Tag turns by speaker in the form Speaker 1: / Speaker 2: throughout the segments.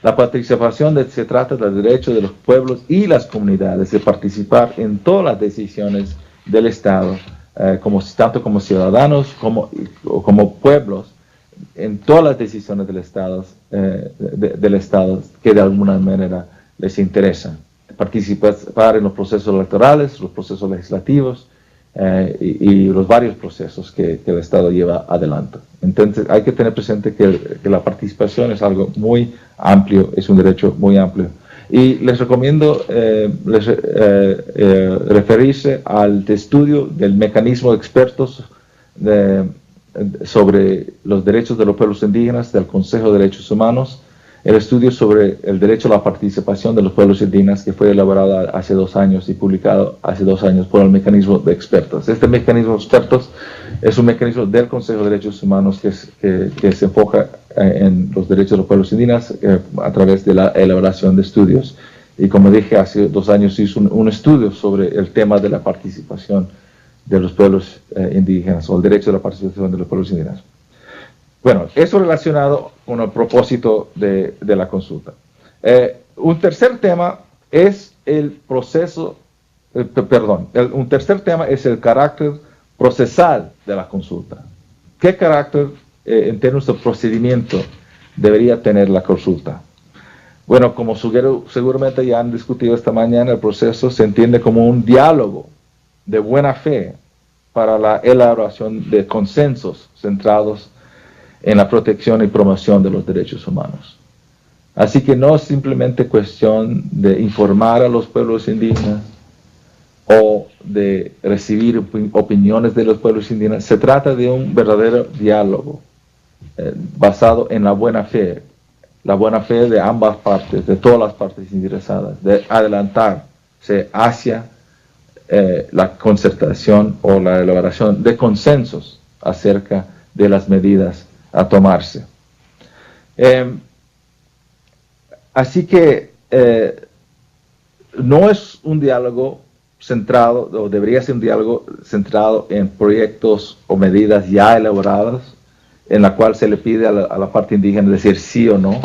Speaker 1: La participación se trata del derecho de los pueblos y las comunidades de participar en todas las decisiones del Estado, tanto como ciudadanos como pueblos, en todas las decisiones del Estado que de alguna manera les interesan. Participar en los procesos electorales, los procesos legislativos y los varios procesos que el Estado lleva adelante. Entonces hay que tener presente que la participación es algo muy amplio, es un derecho muy amplio. Y les recomiendo referirse al estudio del mecanismo de expertos sobre los derechos de los pueblos indígenas del Consejo de Derechos Humanos, el estudio sobre el derecho a la participación de los pueblos indígenas que fue elaborado hace 2 años y publicado hace 2 años por el mecanismo de expertos. Este mecanismo de expertos es un mecanismo del Consejo de Derechos Humanos que se enfoca en los derechos de los pueblos indígenas a través de la elaboración de estudios. Y como dije, hace 2 años hizo un estudio sobre el tema de la participación de los pueblos indígenas o el derecho de la participación de los pueblos indígenas. Bueno, eso relacionado con el propósito de la consulta. Un tercer tema es el carácter procesal de la consulta. ¿Qué carácter en términos de procedimiento debería tener la consulta? Bueno, como seguramente ya han discutido esta mañana, el proceso se entiende como un diálogo de buena fe para la elaboración de consensos centrados en la protección y promoción de los derechos humanos. Así que no es simplemente cuestión de informar a los pueblos indígenas o de recibir opiniones de los pueblos indígenas. Se trata de un verdadero diálogo basado en la buena fe de ambas partes, de todas las partes interesadas, de adelantarse hacia la concertación o la elaboración de consensos acerca de las medidas a tomarse. Así que no es un diálogo centrado, o debería ser un diálogo centrado en proyectos o medidas ya elaboradas, en la cual se le pide a la parte indígena decir sí o no.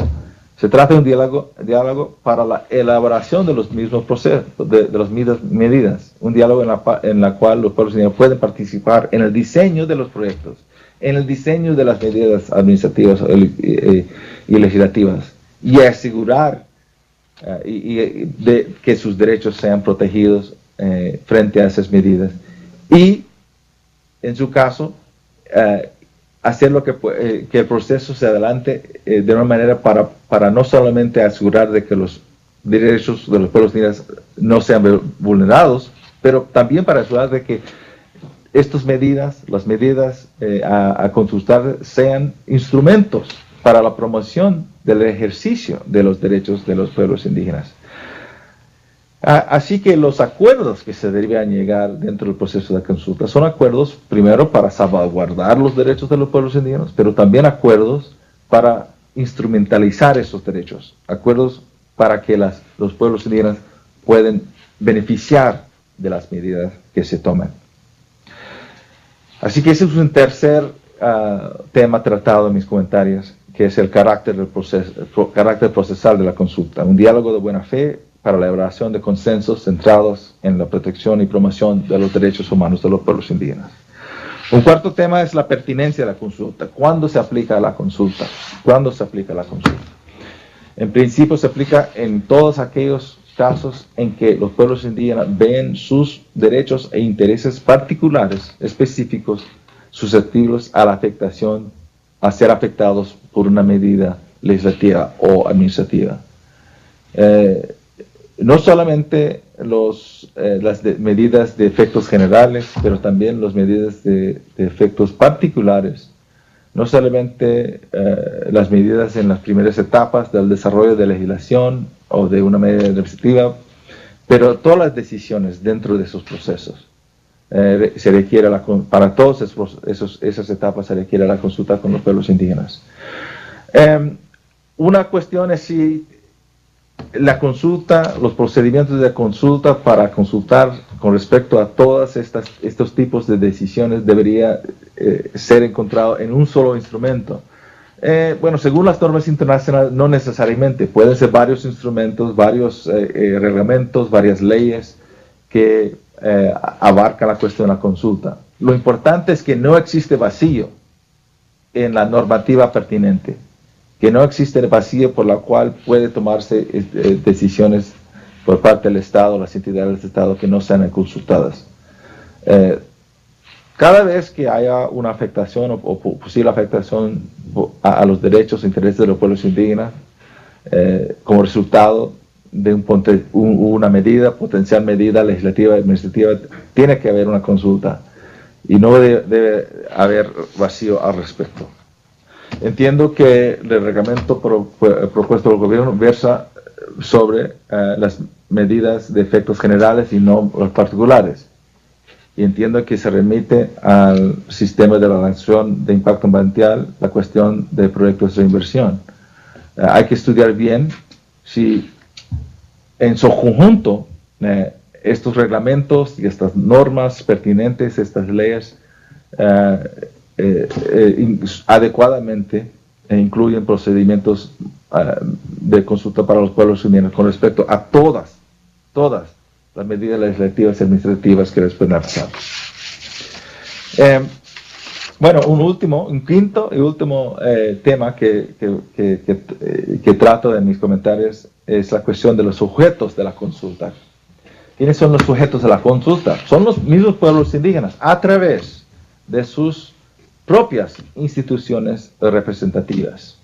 Speaker 1: Se trata de un diálogo para la elaboración de los mismos procesos, de las mismas medidas. Un diálogo en la cual los pueblos indígenas pueden participar en el diseño de los proyectos, en el diseño de las medidas administrativas y legislativas, y asegurar que sus derechos sean protegidos frente a esas medidas. Y, en su caso, hacer que el proceso se adelante de una manera para no solamente asegurar de que los derechos de los pueblos indígenas no sean vulnerados, pero también para asegurar de que las medidas a consultar sean instrumentos para la promoción del ejercicio de los derechos de los pueblos indígenas. Así que los acuerdos que se deberían llegar dentro del proceso de consulta son acuerdos, primero, para salvaguardar los derechos de los pueblos indígenas, pero también acuerdos para instrumentalizar esos derechos, acuerdos para que los pueblos indígenas puedan beneficiar de las medidas que se toman. Así que ese es un tercer tema tratado en mis comentarios, que es el carácter procesal de la consulta, un diálogo de buena fe para la elaboración de consensos centrados en la protección y promoción de los derechos humanos de los pueblos indígenas. Un cuarto tema es la pertinencia de la consulta. ¿Cuándo se aplica la consulta? ¿Cuándo se aplica la consulta? En principio se aplica en todos aquellos casos en que los pueblos indígenas ven sus derechos e intereses particulares, específicos, susceptibles a la afectación, a ser afectados por una medida legislativa o administrativa. No solamente las medidas de efectos generales, pero también las medidas de efectos particulares. No solamente las medidas en las primeras etapas del desarrollo de legislación o de una medida administrativa, pero todas las decisiones dentro de esos procesos. Se requiere para todas esas etapas se requiere la consulta con los pueblos indígenas. Una cuestión es si la consulta, los procedimientos de consulta para consultar con respecto a todos estos tipos de decisiones debería ser encontrado en un solo instrumento. Bueno, según las normas internacionales, no necesariamente. Pueden ser varios instrumentos, varios reglamentos, varias leyes que abarcan la cuestión de la consulta. Lo importante es que no existe vacío en la normativa pertinente, que no existe el vacío por la cual puede tomarse decisiones por parte del Estado, las entidades del Estado que no sean consultadas. Cada vez que haya una afectación o posible afectación a los derechos e intereses de los pueblos indígenas, como resultado de una medida, potencial medida legislativa, administrativa, tiene que haber una consulta y no debe haber vacío al respecto. Entiendo que el reglamento propuesto por el gobierno versa sobre las medidas de efectos generales y no los particulares. Y entiendo que se remite al sistema de evaluación de impacto ambiental la cuestión de proyectos de inversión. Hay que estudiar bien si en su conjunto estos reglamentos y estas normas pertinentes, estas leyes, adecuadamente incluyen procedimientos de consulta para los pueblos indígenas con respecto a todas las medidas legislativas y administrativas que les pueden afectar. Bueno, un quinto y último tema que trato en mis comentarios es la cuestión de los sujetos de la consulta. ¿Quiénes son los sujetos de la consulta? Son los mismos pueblos indígenas a través de sus propias instituciones representativas,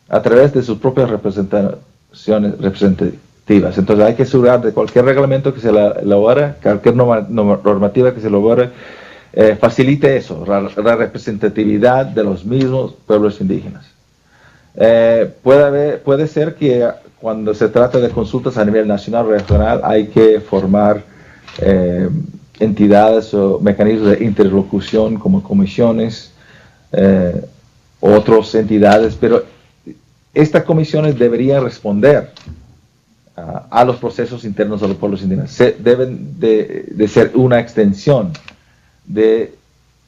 Speaker 1: a través de sus propias representaciones representativas. Entonces hay que asegurar de cualquier reglamento que se elabore, cualquier normativa que se elabore, facilite eso, la representatividad de los mismos pueblos indígenas. Puede ser que cuando se trata de consultas a nivel nacional o regional hay que formar entidades o mecanismos de interlocución como comisiones, otras entidades, pero estas comisiones deberían responder a los procesos internos de los pueblos indígenas. Deben de ser una extensión de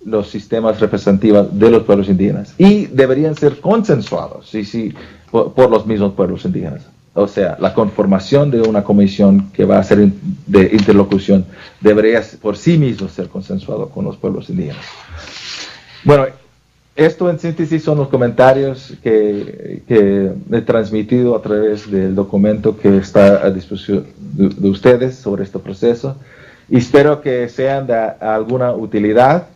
Speaker 1: los sistemas representativos de los pueblos indígenas y deberían ser consensuados por los mismos pueblos indígenas. O sea, la conformación de una comisión que va a ser de interlocución debería por sí mismo ser consensuado con los pueblos indígenas. Bueno, esto en síntesis son los comentarios que he transmitido a través del documento que está a disposición de ustedes sobre este proceso. Y espero que sean de alguna utilidad.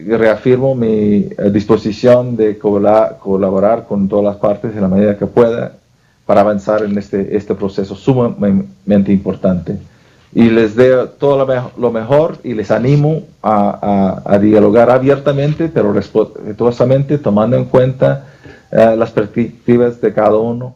Speaker 1: Reafirmo mi disposición de colaborar con todas las partes en la medida que pueda para avanzar en este proceso sumamente importante. Y les doy todo lo mejor y les animo a dialogar abiertamente, pero respetuosamente, tomando en cuenta las perspectivas de cada uno